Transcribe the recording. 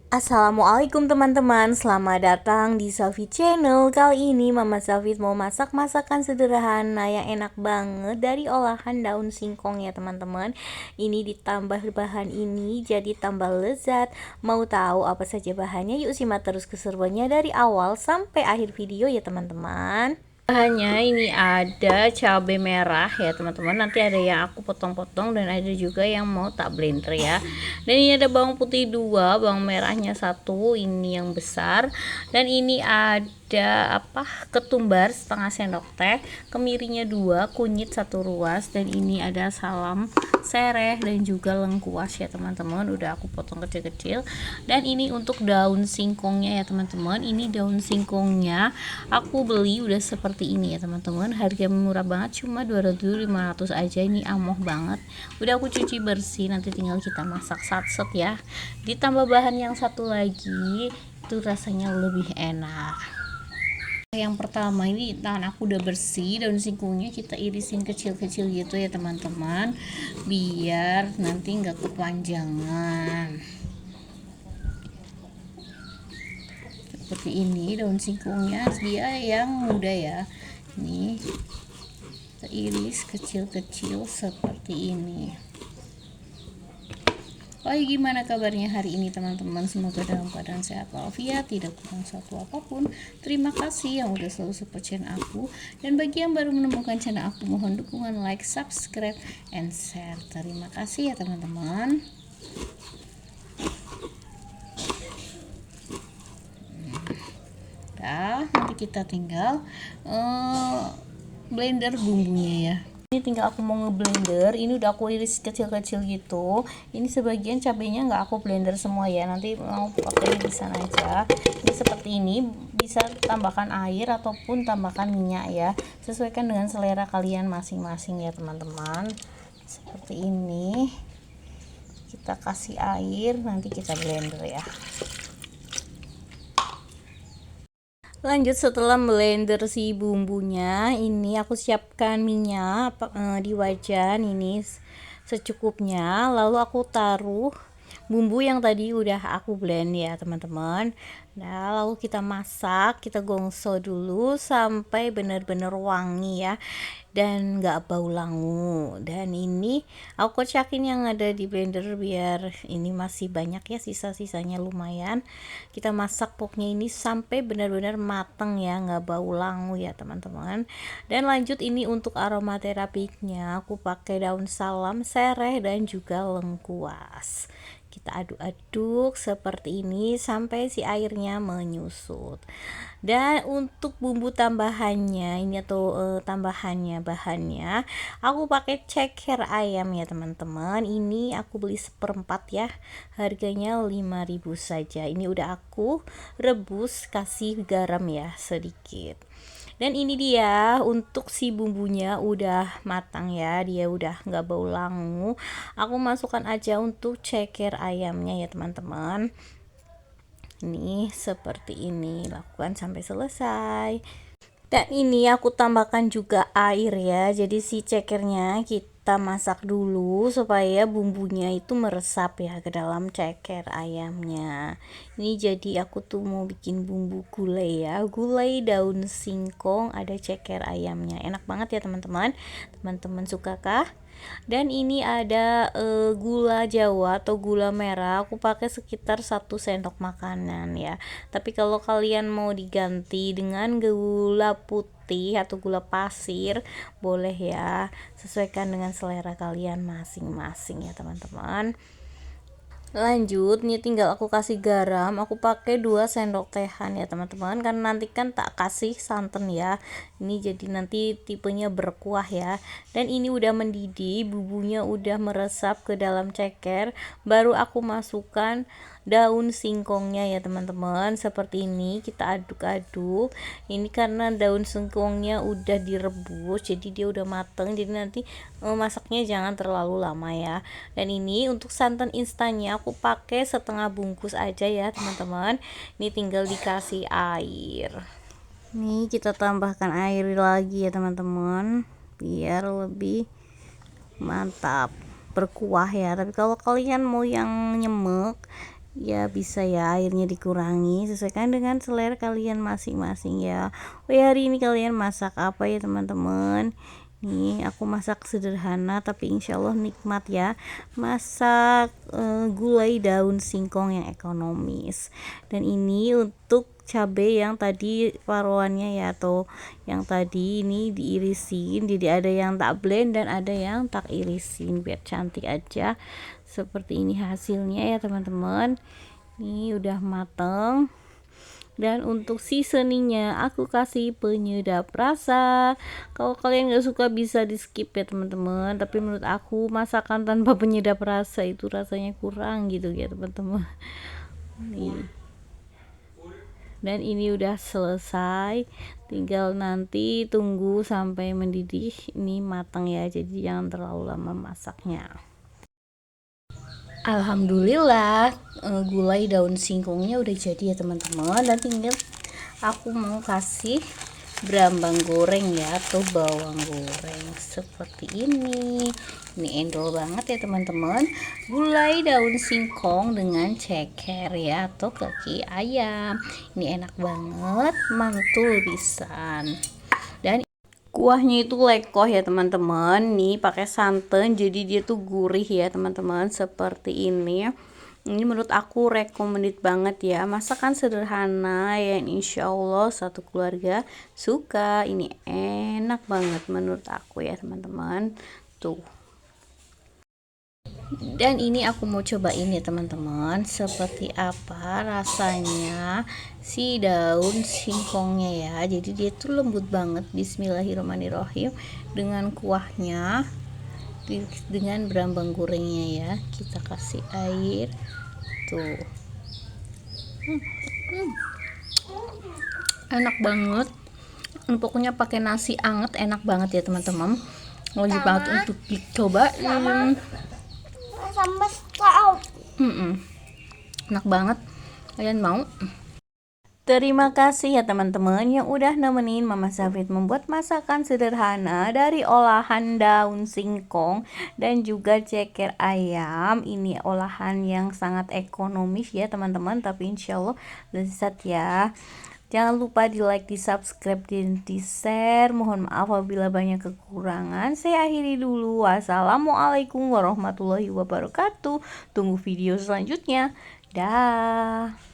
Assalamualaikum teman-teman, selamat datang di Selfie Channel. Kali ini Mama Selfie mau masak masakan sederhana yang enak banget dari olahan daun singkong ya teman-teman. Ini ditambah bahan ini jadi tambah lezat. Mau tahu apa saja bahannya? Yuk simak terus keseruannya dari awal sampai akhir video ya teman-teman. Bahannya ini ada cabai merah ya teman-teman, nanti ada yang aku potong-potong dan ada juga yang mau tak blender ya. Dan ini ada bawang putih 2, bawang merahnya 1, ini yang besar. Dan ini ada ketumbar setengah sendok teh, kemirinya 2, kunyit 1 ruas, dan ini ada salam sereh dan juga lengkuas ya teman-teman, udah aku potong kecil-kecil. Dan ini untuk daun singkongnya ya teman-teman, ini daun singkongnya aku beli udah seperti ini ya teman-teman, harga murah banget, cuma 200-500 aja. Ini amoh banget, udah aku cuci bersih, nanti tinggal kita masak satset ya. Ditambah bahan yang satu lagi itu rasanya lebih enak. Yang pertama ini tangan aku udah bersih, daun singkongnya kita irisin kecil-kecil gitu ya teman-teman, biar nanti nggak kepanjangan. Seperti ini daun singkongnya, dia yang muda ya, ini kita iris kecil-kecil seperti ini. Oh, gimana kabarnya hari ini teman-teman? Semoga dalam keadaan sehat walafiat, tidak kurang satu apapun. Terima kasih yang udah selalu support channel aku. Dan bagi yang baru menemukan channel aku, mohon dukungan like, subscribe, and share. Terima kasih ya teman-teman. Nah, nanti kita tinggal blender bumbunya ya. Ini tinggal aku mau ngeblender, ini udah aku iris kecil-kecil gitu. Ini sebagian cabenya nggak aku blender semua ya, nanti mau pakai di sana aja. Ini seperti ini, bisa tambahkan air ataupun tambahkan minyak ya, sesuaikan dengan selera kalian masing-masing ya teman-teman. Seperti ini, kita kasih air, nanti kita blender ya. Lanjut, setelah blender si bumbunya, ini aku siapkan minyak di wajan ini secukupnya, lalu aku taruh bumbu yang tadi udah aku blend ya teman-teman. Nah, lalu kita masak, kita gongso dulu sampai benar-benar wangi ya, dan nggak bau langu. Dan ini aku kocakin yang ada di blender biar ini masih banyak ya, sisa-sisanya lumayan. Kita masak pokoknya ini sampai benar-benar mateng ya, nggak bau langu ya teman-teman. Dan lanjut, ini untuk aromaterapinya aku pakai daun salam sereh dan juga lengkuas. Kita aduk-aduk seperti ini sampai si airnya menyusut. Dan untuk bumbu tambahannya ini atau bahannya aku pakai ceker ayam ya teman-teman. Ini aku beli 1/4 ya, harganya 5.000 saja. Ini udah aku rebus, kasih garam ya sedikit. Dan ini dia untuk si bumbunya udah matang ya, dia udah nggak bau langu. Aku masukkan aja untuk ceker ayamnya ya teman-teman. Ini seperti ini, lakukan sampai selesai. Dan ini aku tambahkan juga air ya, jadi si cekernya kita masak dulu supaya bumbunya itu meresap ya ke dalam ceker ayamnya. Ini jadi aku tuh mau bikin bumbu gulai ya, gulai daun singkong, ada ceker ayamnya, enak banget ya teman-teman. Teman-teman suka kah? Dan ini ada gula jawa atau gula merah, aku pakai sekitar 1 sendok makanan ya. Tapi kalau kalian mau diganti dengan gula putih atau gula pasir boleh ya, sesuaikan dengan selera kalian masing-masing ya teman-teman. Lanjut, nih tinggal aku kasih garam, aku pakai 2 sendok tehan ya teman-teman, karena nanti kan tak kasih santan ya, ini jadi nanti tipenya berkuah ya. Dan ini udah mendidih, bumbunya udah meresap ke dalam ceker, baru aku masukkan daun singkongnya ya teman-teman. Seperti ini kita aduk-aduk, ini karena daun singkongnya udah direbus jadi dia udah mateng, jadi nanti masaknya jangan terlalu lama ya. Dan ini untuk santan instannya aku pakai setengah bungkus aja ya teman-teman. Ini tinggal dikasih air, nih kita tambahkan air lagi ya teman-teman biar lebih mantap berkuah ya. Tapi kalau kalian mau yang nyemek, ya bisa ya airnya dikurangi, sesuaikan dengan selera kalian masing-masing ya. Oh ya, hari ini kalian masak apa ya teman-teman? Nih aku masak sederhana tapi insya Allah nikmat ya. Masak gulai daun singkong yang ekonomis. Dan ini untuk cabai yang tadi paruannya ya, atau yang tadi ini diirisin, jadi ada yang tak blend dan ada yang tak irisin biar cantik aja. Seperti ini hasilnya ya teman-teman. Ini udah mateng. Dan untuk seasoningnya aku kasih penyedap rasa. Kalau kalian gak suka bisa di skip ya teman-teman, tapi menurut aku masakan tanpa penyedap rasa itu rasanya kurang gitu ya teman-teman. Nih, dan ini udah selesai, tinggal nanti tunggu sampai mendidih. Ini matang ya, jadi jangan terlalu lama masaknya. Alhamdulillah gulai daun singkongnya udah jadi ya teman-teman, dan tinggal aku mau kasih berambang goreng ya, atau bawang goreng seperti ini endol banget ya teman-teman. Gulai daun singkong dengan ceker ya, atau kaki ayam, ini enak banget, mantul pisan. Dan kuahnya itu lekoh ya teman-teman, nih pakai santan jadi dia tuh gurih ya teman-teman, seperti ini. Ini menurut aku recommended banget ya, masakan sederhana yang insya Allah satu keluarga suka. Ini enak banget menurut aku ya teman-teman tuh. Dan ini aku mau cobain ya teman-teman, seperti apa rasanya si daun singkongnya ya. Jadi dia tuh lembut banget. Bismillahirrahmanirrahim. Dengan kuahnya, dengan berambang gorengnya ya, kita kasih air tuh. Enak banget. Pokoknya pakai nasi anget enak banget ya teman-teman. Wajib banget untuk dicobain. Sama tahu. Enak banget. Kalian mau? Terima kasih ya teman-teman yang udah nemenin Mama Safit membuat masakan sederhana dari olahan daun singkong dan juga ceker ayam. Ini olahan yang sangat ekonomis ya teman-teman, tapi insya Allah lezat ya. Jangan lupa di like, di subscribe, dan di share. Mohon maaf apabila banyak kekurangan. Saya akhiri dulu. Wassalamualaikum warahmatullahi wabarakatuh. Tunggu video selanjutnya. Dah.